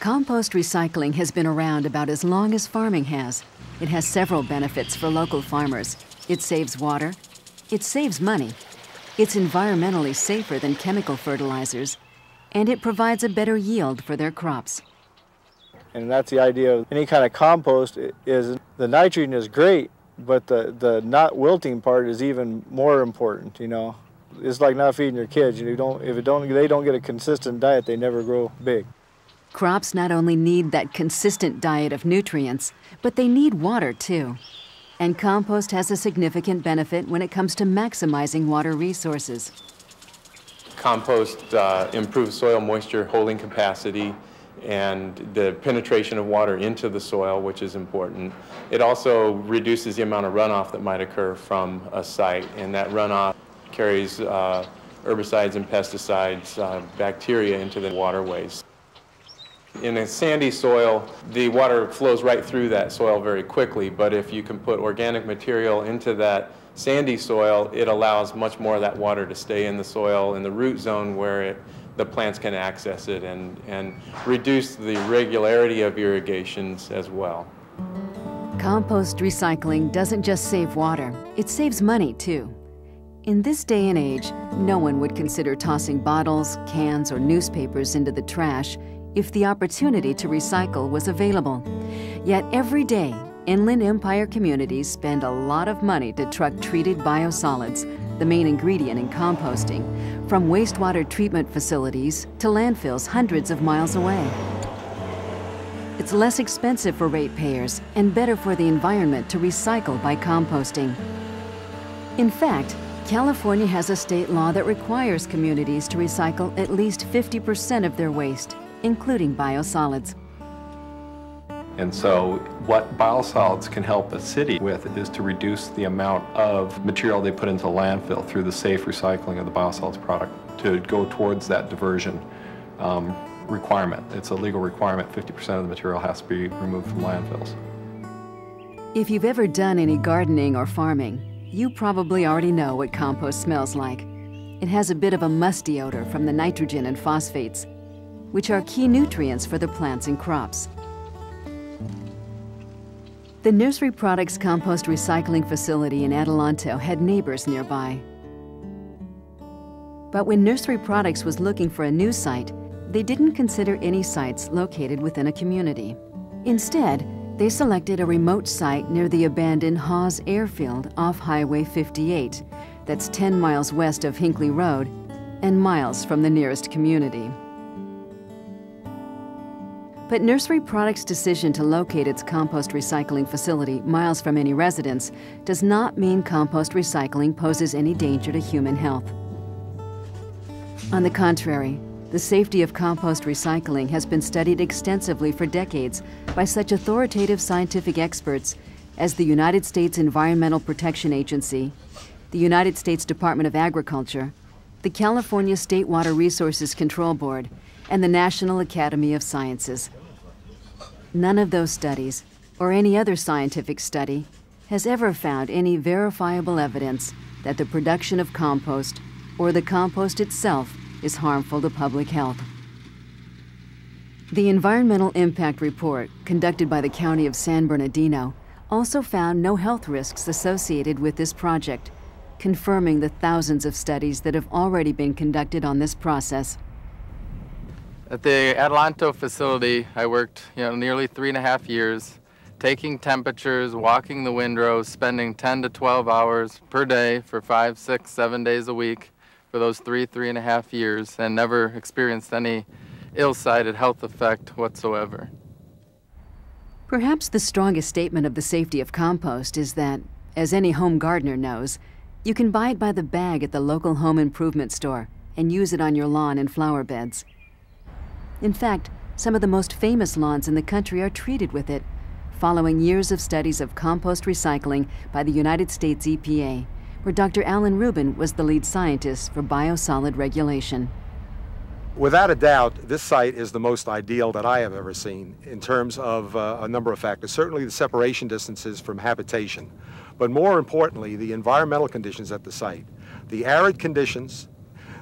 Compost recycling has been around about as long as farming has. It has several benefits for local farmers. It saves water. It saves money. It's environmentally safer than chemical fertilizers. And it provides a better yield for their crops. And that's the idea of any kind of compost is the nitrogen is great, but the not wilting part is even more important, you know. It's like not feeding your kids. If they don't get a consistent diet, they never grow big. Crops not only need that consistent diet of nutrients, but they need water too. And compost has a significant benefit when it comes to maximizing water resources. Compost improves soil moisture holding capacity and the penetration of water into the soil, which is important. It also reduces the amount of runoff that might occur from a site, and that runoff carries herbicides and pesticides, bacteria into the waterways. In a sandy soil, the water flows right through that soil very quickly, but if you can put organic material into that sandy soil, it allows much more of that water to stay in the soil in the root zone where the plants can access it and reduce the regularity of irrigations as well. Compost recycling doesn't just save water, it saves money too. In this day and age, no one would consider tossing bottles, cans, or newspapers into the trash if the opportunity to recycle was available. Yet every day, Inland Empire communities spend a lot of money to truck treated biosolids, the main ingredient in composting, from wastewater treatment facilities to landfills hundreds of miles away. It's less expensive for ratepayers and better for the environment to recycle by composting. In fact, California has a state law that requires communities to recycle at least 50% of their waste, including biosolids. And so what biosolids can help a city with is to reduce the amount of material they put into landfill through the safe recycling of the biosolids product to go towards that diversion requirement. It's a legal requirement. 50% of the material has to be removed from landfills. If you've ever done any gardening or farming, you probably already know what compost smells like. It has a bit of a musty odor from the nitrogen and phosphates, which are key nutrients for the plants and crops. The Nursery Products Compost Recycling Facility in Adelanto had neighbors nearby. But when Nursery Products was looking for a new site, they didn't consider any sites located within a community. Instead, they selected a remote site near the abandoned Hawes Airfield off Highway 58, that's 10 miles west of Hinckley Road and miles from the nearest community. But Nursery Products' decision to locate its compost recycling facility miles from any residence does not mean compost recycling poses any danger to human health. On the contrary, the safety of compost recycling has been studied extensively for decades by such authoritative scientific experts as the United States Environmental Protection Agency, the United States Department of Agriculture, the California State Water Resources Control Board, and the National Academy of Sciences. None of those studies, or any other scientific study, has ever found any verifiable evidence that the production of compost or the compost itself is harmful to public health. The Environmental Impact Report, conducted by the County of San Bernardino, also found no health risks associated with this project, confirming the thousands of studies that have already been conducted on this process. At the Adelanto facility, I worked nearly 3.5 years, taking temperatures, walking the windrows, spending 10 to 12 hours per day for 5, 6, 7 days a week for those 3.5 years, and never experienced any ill-sighted health effect whatsoever. Perhaps the strongest statement of the safety of compost is that, as any home gardener knows, you can buy it by the bag at the local home improvement store and use it on your lawn and flower beds. In fact, some of the most famous lawns in the country are treated with it, following years of studies of compost recycling by the United States EPA, where Dr. Alan Rubin was the lead scientist for biosolid regulation. Without a doubt, this site is the most ideal that I have ever seen in terms of a number of factors. Certainly the separation distances from habitation, but more importantly, the environmental conditions at the site. The arid conditions,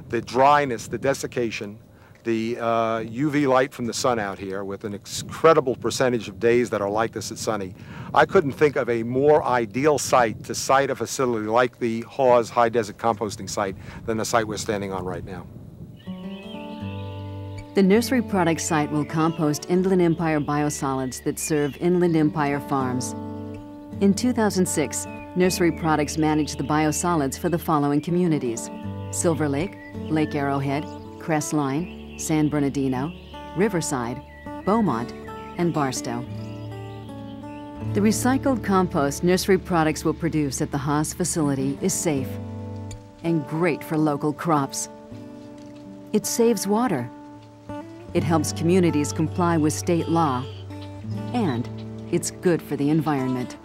the dryness, the desiccation, the UV light from the sun out here with an incredible percentage of days that are like this at sunny, I couldn't think of a more ideal site to site a facility like the Hawes High Desert Composting Site than the site we're standing on right now. The Nursery Products site will compost Inland Empire biosolids that serve Inland Empire farms. In 2006, Nursery Products managed the biosolids for the following communities: Silver Lake, Lake Arrowhead, Crestline, San Bernardino, Riverside, Beaumont, and Barstow. The recycled compost Nursery Products will produce at the Haas facility is safe and great for local crops. It saves water. It helps communities comply with state law, and it's good for the environment.